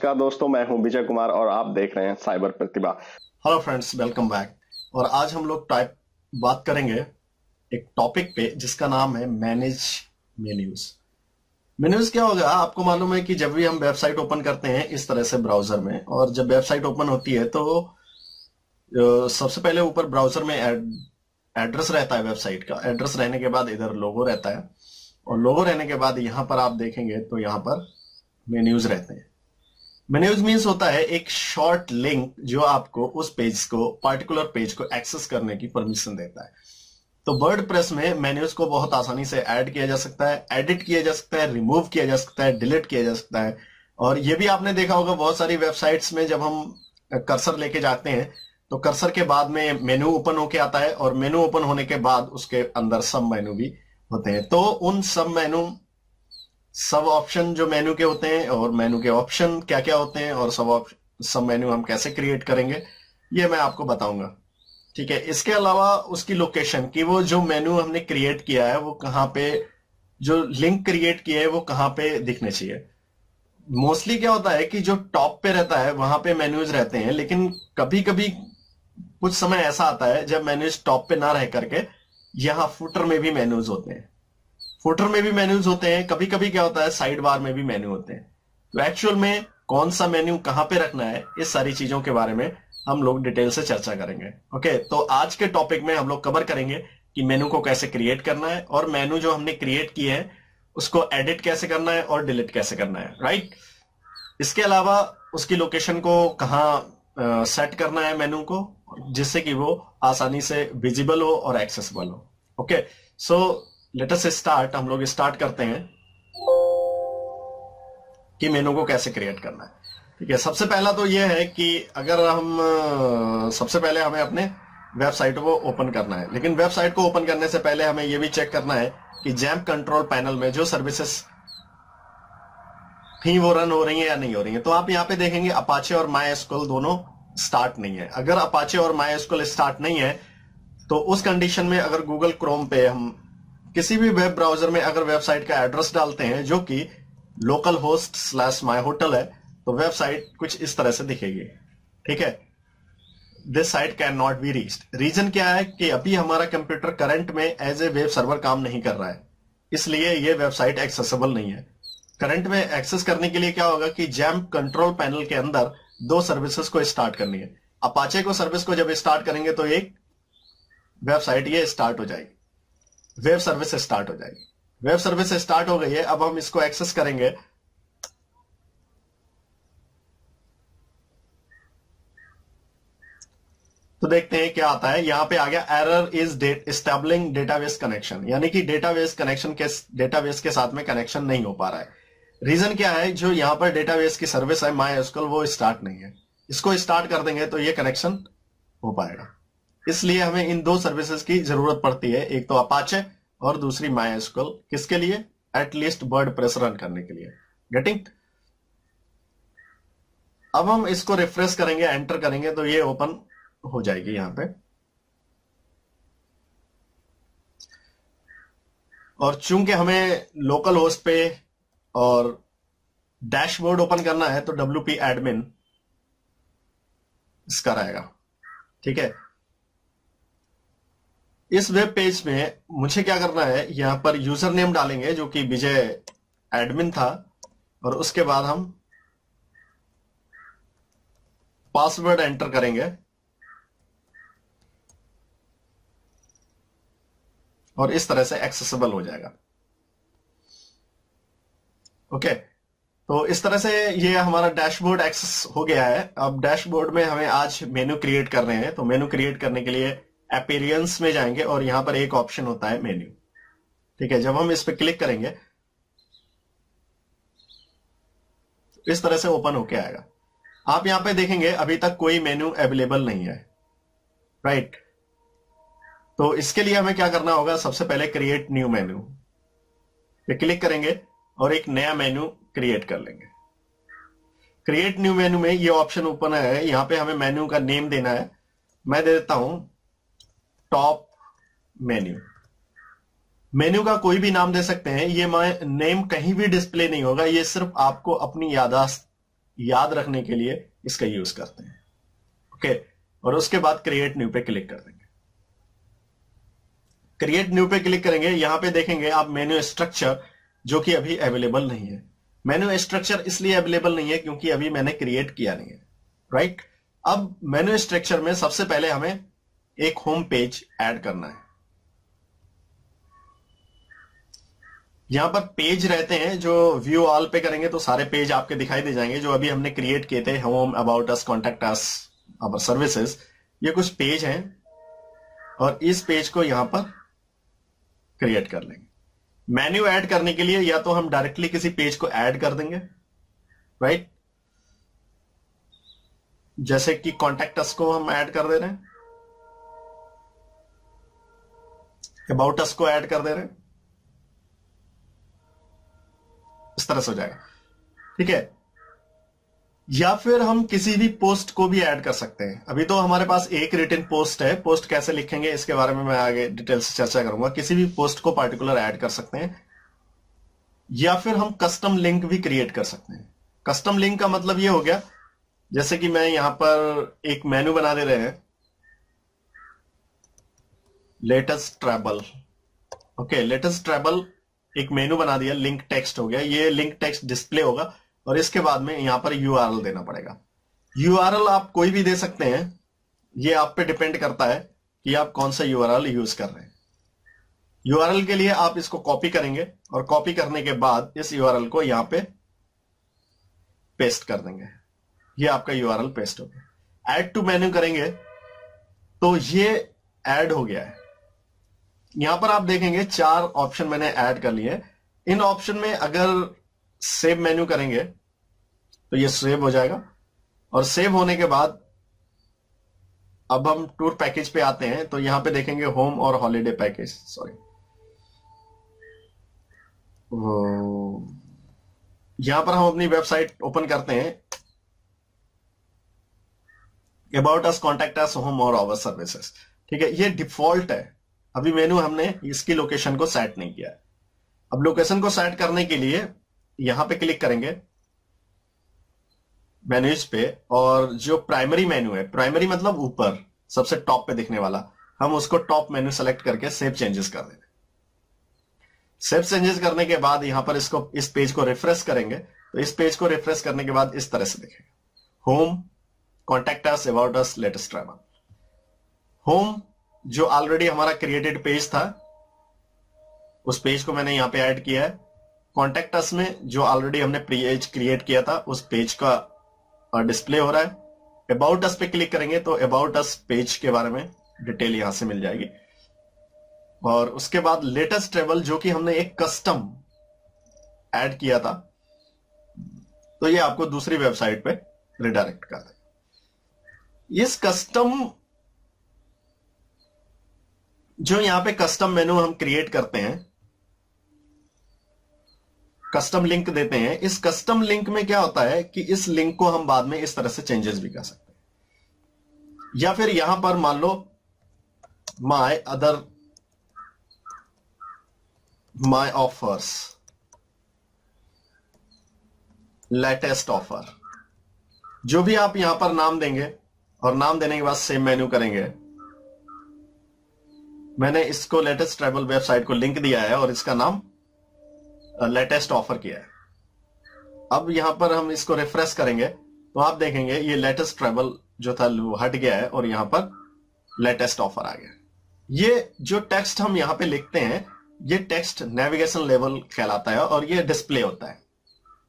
नमस्कार दोस्तों, मैं हूं विजय कुमार और आप देख रहे हैं cyber Pratibha. Hello friends, welcome back. और आज हम लोग बात करेंगे एक टॉपिक पे जिसका नाम है मैनेज मेन्यूज। मेन्यूज क्या होगा? आपको मालूम है कि जब भी हम वेबसाइट ओपन करते हैं इस तरह से ब्राउजर में, और जब वेबसाइट ओपन होती है तो सबसे पहले ऊपर ब्राउजर में एड्रेस रहता है। वेबसाइट का एड्रेस रहने के बाद इधर लोगो रहता है, और लोगो रहने के बाद यहाँ पर आप देखेंगे तो यहाँ पर मेन्यूज रहते हैं। मेन्यूज मीन्स होता है एक शॉर्ट लिंक जो आपको उस पेज को, पार्टिकुलर पेज को एक्सेस करने की परमिशन देता है। तो वर्डप्रेस में मेन्यूज को बहुत आसानी से ऐड किया जा सकता है, एडिट किया जा सकता है, रिमूव किया जा सकता है, डिलीट किया जा सकता है। और ये भी आपने देखा होगा बहुत सारी वेबसाइट्स में, जब हम कर्सर लेके जाते हैं तो कर्सर के बाद में मेनू ओपन होके आता है, और मेनू ओपन होने के बाद उसके अंदर सब मेनू भी होते हैं। तो उन सब ऑप्शन जो मेनू के होते हैं, और मेनू के ऑप्शन क्या क्या होते हैं, और सब मेनू हम कैसे क्रिएट करेंगे, ये मैं आपको बताऊंगा। ठीक है। इसके अलावा उसकी लोकेशन कि वो जो मेनू हमने क्रिएट किया है वो कहाँ पे, जो लिंक क्रिएट किया है वो कहाँ पे दिखने चाहिए। मोस्टली क्या होता है कि जो टॉप पे रहता है वहां पे मेन्यूज रहते हैं, लेकिन कभी कभी कुछ समय ऐसा आता है जब मेन्यूज टॉप पे ना रह करके यहाँ फुटर में भी मेन्यूज होते हैं। फुटर में भी मेन्यूज होते हैं। कभी कभी क्या होता है साइड बार में भी मेन्यू होते हैं। तो एक्चुअल में कौन सा मेन्यू कहां पे रखना है, इस सारी चीजों के बारे में हम लोग डिटेल से चर्चा करेंगे। ओके, तो आज के टॉपिक में हम लोग कवर करेंगे कि मेनू को कैसे क्रिएट करना है, और मेनू जो हमने क्रिएट किए हैं उसको एडिट कैसे करना है और डिलीट कैसे करना है। राइट। इसके अलावा उसकी लोकेशन को कहाँ सेट करना है मेनू को, जिससे कि वो आसानी से विजिबल हो और एक्सेसिबल हो। Okay, so let us start. हम लोग स्टार्ट करते हैं कि मेनू को कैसे क्रिएट करना है। ठीक है। सबसे पहला तो यह है कि अगर हम सबसे पहले हमें अपने वेबसाइट को ओपन करना है, लेकिन वेबसाइट को ओपन करने से पहले हमें यह भी चेक करना है कि जैम्प कंट्रोल पैनल में जो सर्विसेज थी वो रन हो रही है या नहीं हो रही है। तो आप यहाँ पे देखेंगे अपाचे और MySQL दोनों स्टार्ट नहीं है। अगर अपाचे और MySQL स्टार्ट नहीं है तो उस कंडीशन में अगर गूगल क्रोम पे हम किसी भी वेब ब्राउजर में अगर वेबसाइट का एड्रेस डालते हैं जो कि लोकल होस्ट / माई होटल है, तो वेबसाइट कुछ इस तरह से दिखेगी। ठीक है। This site can not be reached. Reason क्या है कि अभी हमारा कंप्यूटर करंट में एज ए वेब सर्वर काम नहीं कर रहा है, इसलिए ये वेबसाइट एक्सेसिबल नहीं है। करंट में एक्सेस करने के लिए क्या होगा कि जैम्प कंट्रोल पैनल के अंदर दो सर्विसेज को स्टार्ट करनी है। अपाचे को सर्विस को जब स्टार्ट करेंगे तो एक वेबसाइट ये स्टार्ट हो जाएगी, वेब सर्विस स्टार्ट हो जाएगी। वेब सर्विस स्टार्ट हो गई है। अब हम इसको एक्सेस करेंगे तो देखते हैं क्या आता है। यहां पे आ गया error is establishing database connection, यानी कि डेटाबेस के साथ में कनेक्शन नहीं हो पा रहा है। रीजन क्या है? जो यहां पर डेटाबेस की सर्विस है MySQL वो स्टार्ट नहीं है। इसको स्टार्ट कर देंगे तो ये कनेक्शन हो पाएगा। इसलिए हमें इन दो सर्विसेज की जरूरत पड़ती है, एक तो अपाचे और दूसरी MySQL। किसके लिए? एटलीस्ट वर्डप्रेस रन करने के लिए। गेटिंग? अब हम इसको रिफ्रेश करेंगे, एंटर करेंगे तो ये ओपन हो जाएगी यहां पे। और चूंकि हमें लोकल होस्ट पे और डैशबोर्ड ओपन करना है तो WP एडमिन इसका रहेगा। ठीक है। इस वेब पेज में मुझे क्या करना है, यहां पर यूजर नेम डालेंगे जो कि विजय एडमिन था, और उसके बाद हम पासवर्ड एंटर करेंगे, और इस तरह से एक्सेसिबल हो जाएगा। ओके, तो इस तरह से ये हमारा डैशबोर्ड एक्सेस हो गया है। अब डैशबोर्ड में हमें आज मेनू क्रिएट कर रहे हैं, तो मेनू क्रिएट करने के लिए अपीयरेंस में जाएंगे, और यहां पर एक ऑप्शन होता है मेन्यू। ठीक है। जब हम इस पर क्लिक करेंगे इस तरह से ओपन होके आएगा। आप यहां पे देखेंगे अभी तक कोई मेन्यू अवेलेबल नहीं है। राइट। तो इसके लिए हमें क्या करना होगा? सबसे पहले क्रिएट न्यू मेन्यू पे क्लिक करेंगे और एक नया मेन्यू क्रिएट कर लेंगे। क्रिएट न्यू मेन्यू में ये ऑप्शन ओपन है। यहां पे हमें मेन्यू का नेम देना है। मैं दे देता हूं टॉप मेन्यू। मेन्यू का कोई भी नाम दे सकते हैं। ये नेम कहीं भी डिस्प्ले नहीं होगा, ये सिर्फ आपको अपनी याददाश्त याद रखने के लिए इसका यूज करते हैं। ओके, और उसके बाद क्रिएट न्यू पे क्लिक कर देंगे। क्रिएट न्यू पे क्लिक करेंगे, यहां पे देखेंगे आप मेन्यू स्ट्रक्चर, जो कि अभी अवेलेबल नहीं है। मेन्यू स्ट्रक्चर इसलिए अवेलेबल नहीं है क्योंकि अभी मैंने क्रिएट किया नहीं है, राइट। अब मेन्यू स्ट्रक्चर में सबसे पहले हमें एक होम पेज ऐड करना है। यहां पर पेज रहते हैं, जो व्यू ऑल पे करेंगे तो सारे पेज आपके दिखाई दे जाएंगे जो अभी हमने क्रिएट किए थे। Home, about us, contact us, our services, ये कुछ पेज हैं और इस पेज को यहां पर क्रिएट कर लेंगे। मेन्यू ऐड करने के लिए या तो हम डायरेक्टली किसी पेज को ऐड कर देंगे, राइट, जैसे कि कॉन्टैक्ट अस को हम ऐड कर दे रहे हैं, अबाउट अस को ऐड कर दे रहे हैं, इस तरह से हो जाएगा, ठीक है। या फिर हम किसी भी पोस्ट को भी ऐड कर सकते हैं। अभी तो हमारे पास एक रिटन पोस्ट है, पोस्ट कैसे लिखेंगे इसके बारे में मैं आगे डिटेल से चर्चा करूंगा। किसी भी पोस्ट को पार्टिकुलर ऐड कर सकते हैं, या फिर हम कस्टम लिंक भी क्रिएट कर सकते हैं। कस्टम लिंक का मतलब ये हो गया, जैसे कि मैं यहां पर एक मेनू बना दे रहे हैं, latest travel. Okay, latest travel एक मेनू बना दिया, लिंक टेक्स्ट हो गया, ये लिंक टेक्स्ट डिस्प्ले होगा और इसके बाद में यहां पर यूआरएल देना पड़ेगा। यूआरएल आप कोई भी दे सकते हैं, ये आप पे डिपेंड करता है कि आप कौन सा यूआरएल यूज कर रहे हैं। यूआरएल के लिए आप इसको कॉपी करेंगे और कॉपी करने के बाद इस यूआरएल को यहां पे पेस्ट कर देंगे। ये आपका यूआरएल पेस्ट हो गया। ऐड टू मेन्यू करेंगे तो ये ऐड हो गया है। यहां पर आप देखेंगे 4 ऑप्शन मैंने ऐड कर लिए। इन ऑप्शन में अगर सेव मेन्यू करेंगे तो ये सेव हो जाएगा, और सेव होने के बाद अब हम टूर पैकेज पे आते हैं तो यहां पे देखेंगे होम और हॉलिडे पैकेज, सॉरी, यहां पर हम अपनी वेबसाइट ओपन करते हैं, about us, contact us, home और आवर सर्विसेज, ठीक है। ये डिफॉल्ट है, अभी मेनू हमने इसकी लोकेशन को सेट नहीं किया है। अब लोकेशन को सेट करने के लिए यहां पे क्लिक करेंगे मेन्यूज पे, और जो प्राइमरी मेन्यू है, प्राइमरी मतलब ऊपर सबसे टॉप पे दिखने वाला, हम उसको टॉप मेन्यू सेलेक्ट करके सेव चेंजेस कर देंगे। सेव चेंजेस करने के बाद यहां पर इसको, इस पेज को रिफ्रेश करेंगे तो इस पेज को रिफ्रेश करने के बाद इस तरह से दिखेगा, home, contact us, about us, latest travel. Home जो ऑलरेडी हमारा क्रिएटेड पेज था, उस पेज को मैंने यहां पे ऐड किया है। कॉन्टैक्ट अस में जो ऑलरेडी हमने पेज क्रिएट किया था, उस पेज का डिस्प्ले हो रहा है। अबाउट अस पे क्लिक करेंगे तो अबाउट अस पेज के बारे में डिटेल यहां से मिल जाएगी। और उसके बाद लेटेस्ट ट्रैवल, जो कि हमने एक कस्टम ऐड किया था, तो ये आपको दूसरी वेबसाइट पे रिडायरेक्ट कर देगा। इस कस्टम, जो यहां पे कस्टम मेनू हम क्रिएट करते हैं, कस्टम लिंक देते हैं, इस कस्टम लिंक में क्या होता है कि इस लिंक को हम बाद में इस तरह से चेंजेस भी कर सकते हैं। या फिर यहां पर मान लो माय ऑफर्स, लेटेस्ट ऑफर, जो भी आप यहां पर नाम देंगे और नाम देने के बाद सेव मेन्यू करेंगे। मैंने इसको लेटेस्ट ट्रैवल वेबसाइट को लिंक दिया है और इसका नाम लेटेस्ट ऑफर किया है। अब यहां पर हम इसको रिफ्रेश करेंगे तो आप देखेंगे ये लेटेस्ट ट्रैवल जो था वो हट गया है और यहां पर लेटेस्ट ऑफर आ गया। ये जो टेक्स्ट हम यहां पे लिखते हैं, ये टेक्स्ट नेविगेशन लेवल कहलाता है और ये डिस्प्ले होता है।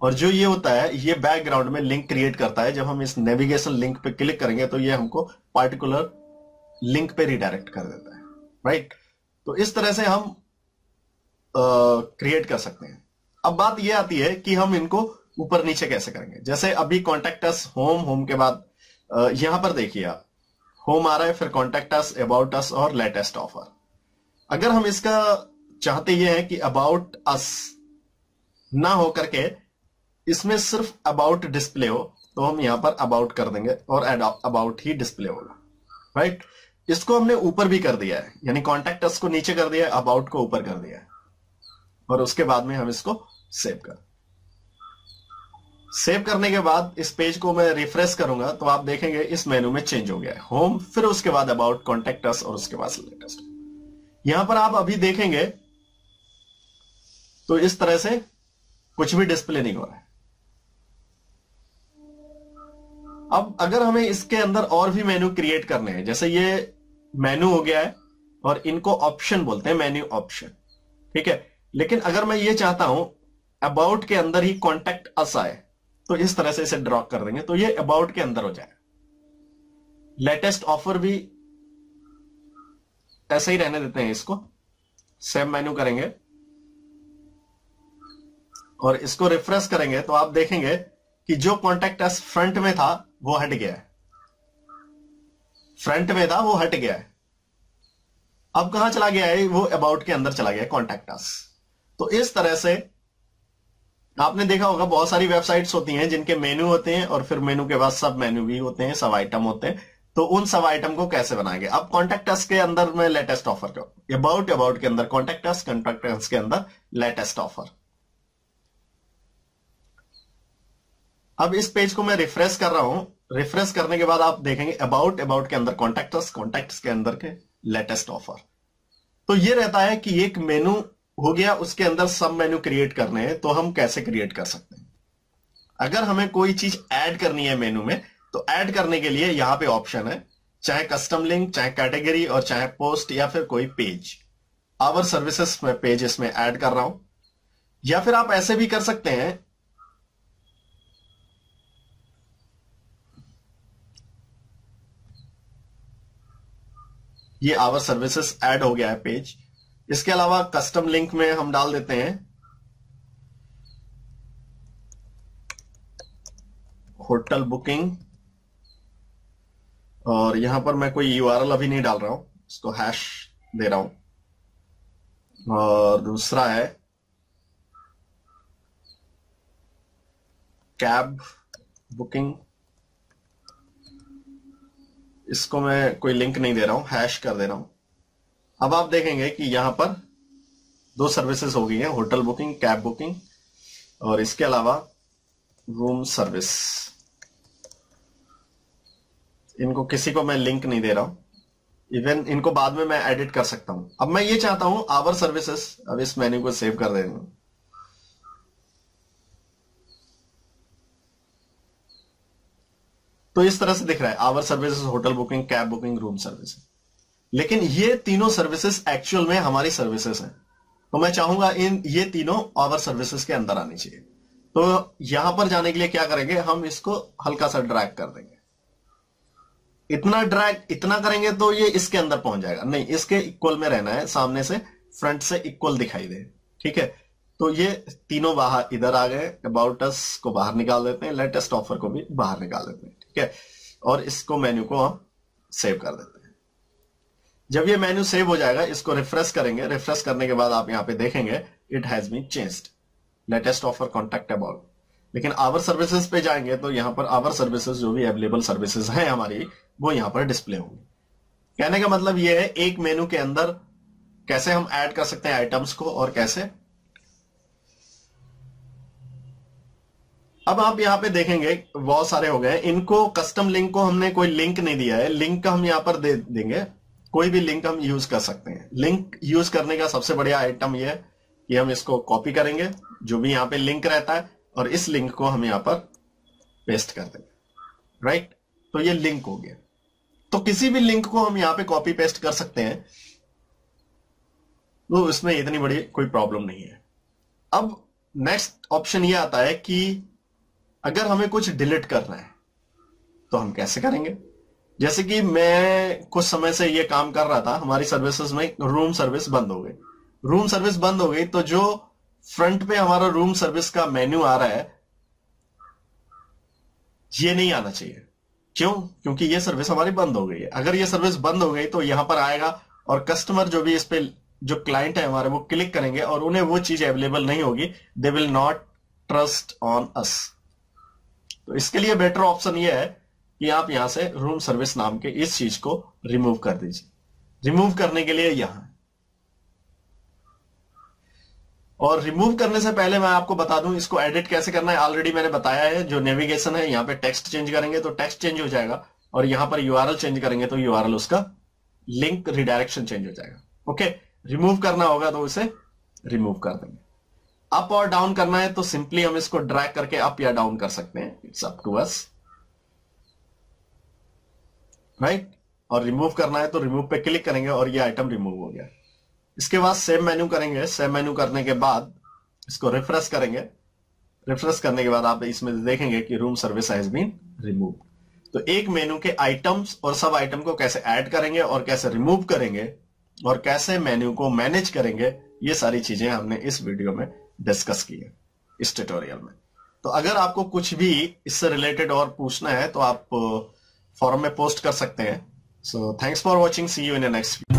और जो ये होता है, ये बैकग्राउंड में लिंक क्रिएट करता है। जब हम इस नेविगेशन लिंक पे क्लिक करेंगे तो ये हमको पार्टिकुलर लिंक पे रिडायरेक्ट कर देता है, राइट। तो इस तरह से हम क्रिएट कर सकते हैं। अब बात ये आती है कि हम इनको ऊपर नीचे कैसे करेंगे। जैसे अभी कॉन्टैक्ट अस, होम के बाद यहां पर देखिए आप, होम आ रहा है, फिर कॉन्टैक्ट अस, अबाउट अस और लेटेस्ट ऑफर। अगर हम इसका चाहते ये हैं कि अबाउट अस ना हो करके इसमें सिर्फ अबाउट डिस्प्ले हो, तो हम यहां पर अबाउट कर देंगे और अबाउट ही डिस्प्ले होगा, राइट। इसको हमने ऊपर भी कर दिया है, यानी कॉन्टैक्ट अस को नीचे कर दिया है, अबाउट को ऊपर कर दिया है, और उसके बाद में हम इसको सेव कर। सेव करने के बाद इस पेज को मैं रिफ्रेश करूंगा तो आप देखेंगे इस मेनू में चेंज हो गया है। होम, फिर उसके बाद अबाउट, कॉन्टेक्ट अस और उसके बाद लेटेस्ट। यहां पर आप अभी देखेंगे तो इस तरह से कुछ भी डिस्प्ले नहीं हो रहा है। अब अगर हमें इसके अंदर और भी मेनू क्रिएट करने हैं, जैसे ये मेनू हो गया है और इनको ऑप्शन बोलते हैं, मेन्यू ऑप्शन, ठीक है। लेकिन अगर मैं ये चाहता हूं अबाउट के अंदर ही कॉन्टेक्ट अस आए तो इस तरह से इसे ड्रॉ कर देंगे तो ये अबाउट के अंदर हो जाए। लेटेस्ट ऑफर भी ऐसे ही रहने देते हैं, इसको सेव मेन्यू करेंगे और इसको रिफ्रेश करेंगे तो आप देखेंगे कि जो कॉन्टेक्ट अस फ्रंट में था वो हट गया है, फ्रंट में था वो हट गया है। अब कहां चला गया है? वो अबाउट के अंदर चला गया है, कॉन्टेक्ट अस। तो इस तरह से आपने देखा होगा बहुत सारी वेबसाइट्स होती हैं जिनके मेनू होते हैं और फिर मेनू के बाद सब मेनू भी होते हैं, सब आइटम होते हैं। तो उन सब आइटम को कैसे बनाएंगे? अब कॉन्टेक्ट अस के अंदर में लेटेस्ट ऑफर को, अबाउट के अंदर कॉन्टेक्ट अस के अंदर लेटेस्ट ऑफर। अब इस पेज को मैं रिफ्रेश कर रहा हूं, रिफ्रेश करने के बाद आप देखेंगे अबाउट के अंदर कॉन्टेक्ट अस, कॉन्टेक्ट्स के अंदर के लेटेस्ट ऑफर। तो ये रहता है कि एक मेनू हो गया, उसके अंदर सब मेनू क्रिएट करने हैं। तो हम कैसे क्रिएट कर सकते हैं? अगर हमें कोई चीज ऐड करनी है मेनू में तो ऐड करने के लिए यहां पे ऑप्शन है, चाहे कस्टम लिंक, चाहे कैटेगरी और चाहे पोस्ट या फिर कोई पेज। आवर सर्विसेज में पेज इसमें ऐड कर रहा हूं। या फिर आप ऐसे भी कर सकते हैं, ये आवर सर्विसेज ऐड हो गया है पेज। इसके अलावा कस्टम लिंक में हम डाल देते हैं होटल बुकिंग, और यहां पर मैं कोई यूआरएल अभी नहीं डाल रहा हूं, इसको हैश दे रहा हूं। और दूसरा है कैब बुकिंग, इसको मैं कोई लिंक नहीं दे रहा हूं, हैश कर दे रहा हूं। अब आप देखेंगे कि यहां पर दो सर्विसेज हो गई हैं, होटल बुकिंग, कैब बुकिंग, और इसके अलावा रूम सर्विस। इनको किसी को मैं लिंक नहीं दे रहा हूं, इवन इनको बाद में मैं एडिट कर सकता हूं। अब मैं ये चाहता हूं आवर सर्विसेज, अब इस मेन्यू को सेव कर दे रहा हूं। तो इस तरह से दिख रहा है our services, hotel booking, cab booking, room service. लेकिन ये तीनों सर्विसेज एक्चुअल में हमारी सर्विसेज हैं, तो मैं चाहूंगा ये तीनों आवर सर्विसेज के अंदर आनी चाहिए। तो यहां पर जाने के लिए क्या करेंगे, हम इसको हल्का सा ड्रैग कर देंगे। इतना करेंगे तो ये इसके अंदर पहुंच जाएगा, नहीं इसके इक्वल में रहना है, सामने से फ्रंट से इक्वल दिखाई दे, ठीक है। तो ये तीनों बाहर इधर आ गए। अबाउट अस को बाहर निकाल देते हैं, लेटेस्ट ऑफर को भी बाहर निकाल देते हैं, ठीक है। और इसको मेन्यू को हम सेव कर देते हैं। जब ये मेन्यू सेव हो जाएगा, इसको रिफ्रेश करेंगे। रिफ्रेश करने के बाद आप यहां पे देखेंगे it has been changed, latest offer, contact about. लेकिन आवर सर्विसेज पे जाएंगे तो यहां पर आवर सर्विसेज जो भी अवेलेबल सर्विसेज हैं हमारी, वो यहां पर डिस्प्ले होंगी। कहने का मतलब ये है एक मेनू के अंदर कैसे हम ऐड कर सकते हैं आइटम्स को, और कैसे। अब आप यहां पे देखेंगे बहुत सारे हो गए। इनको कस्टम लिंक को हमने कोई लिंक नहीं दिया है, लिंक का हम यहां पर दे देंगे। कोई भी लिंक हम यूज कर सकते हैं। लिंक यूज करने का सबसे बढ़िया आइटम यह है कि हम इसको कॉपी करेंगे, जो भी यहां पे लिंक रहता है, और इस लिंक को हम यहां पर पेस्ट कर देंगे, राइट। तो ये लिंक हो गया। तो किसी भी लिंक को हम यहां पे कॉपी पेस्ट कर सकते हैं, तो इसमें इतनी बड़ी कोई प्रॉब्लम नहीं है। अब नेक्स्ट ऑप्शन ये आता है कि अगर हमें कुछ डिलीट करना है तो हम कैसे करेंगे। जैसे कि मैं कुछ समय से ये काम कर रहा था, हमारी सर्विसेज में रूम सर्विस बंद हो गई। रूम सर्विस बंद हो गई तो जो फ्रंट पे हमारा रूम सर्विस का मेन्यू आ रहा है, ये नहीं आना चाहिए। क्यों? क्योंकि ये सर्विस हमारी बंद हो गई है। अगर ये सर्विस बंद हो गई तो यहां पर आएगा और कस्टमर जो भी इस पे, जो क्लाइंट है हमारे, वो क्लिक करेंगे और उन्हें वो चीज अवेलेबल नहीं होगी। They will not trust on us. तो इसके लिए बेटर ऑप्शन ये है कि आप यहां से रूम सर्विस नाम के इस चीज को रिमूव कर दीजिए। रिमूव करने के लिए यहां और रिमूव करने से पहले मैं आपको बता दूं इसको एडिट कैसे करना है, ऑलरेडी मैंने बताया है। जो नेविगेशन है, यहाँ पे टेक्स्ट चेंज करेंगे तो टेक्स्ट चेंज हो जाएगा, और यहां पर यूआरएल चेंज करेंगे तो यूआरएल उसका लिंक रिडायरेक्शन चेंज हो जाएगा। ओके, रिमूव करना होगा तो उसे रिमूव कर देंगे। अप और डाउन करना है तो सिंपली हम इसको ड्रैग करके अप या डाउन कर सकते हैं, it's up to us, right. और रिमूव करना है तो रिमूव पे क्लिक करेंगे और ये आइटम रिमूव हो गया। इसके बाद सेव मेन्यू करेंगे। सेव मेन्यू करने के बाद इसको रिफ्रेश करेंगे। रिफ्रेश करने के बाद आप इसमें देखेंगे कि room service has been remove. तो एक मेनू के आइटम्स और सब आइटम को कैसे ऐड करेंगे और कैसे रिमूव करेंगे और कैसे मेन्यू को मैनेज करेंगे, ये सारी चीजें हमने इस वीडियो में डिस्कस की है, इस ट्यूटोरियल में। तो अगर आपको कुछ भी इससे रिलेटेड और पूछना है तो आप फोरम में पोस्ट कर सकते हैं। So thanks for watching, see you in the next video.